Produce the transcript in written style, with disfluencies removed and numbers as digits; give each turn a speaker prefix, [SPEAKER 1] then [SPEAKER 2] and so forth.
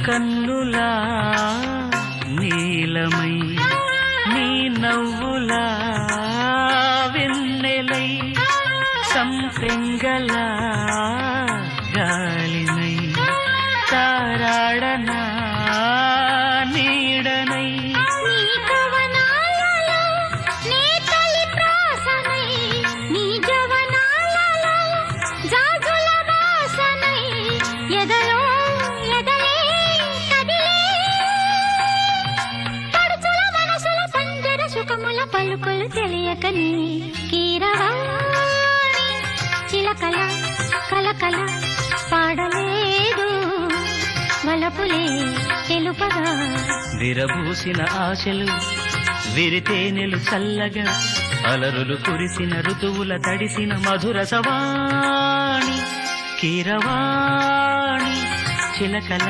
[SPEAKER 1] కన్నులా నీలమై నీ నవ్వులా వెన్నెలై సంపెంగలా గాలినై తారాడనా నీడనై
[SPEAKER 2] పలుకులు తెలియకని కీరవాణి చిలకల కలకల పాడలేదు వలపులే తెలుపగా
[SPEAKER 1] విరబూసిన ఆశలు విరితేనెలు చల్లగా అలరులు కురిసిన ఋతువుల తడిసిన మధుర సవాణి కీరవాణి చిలకల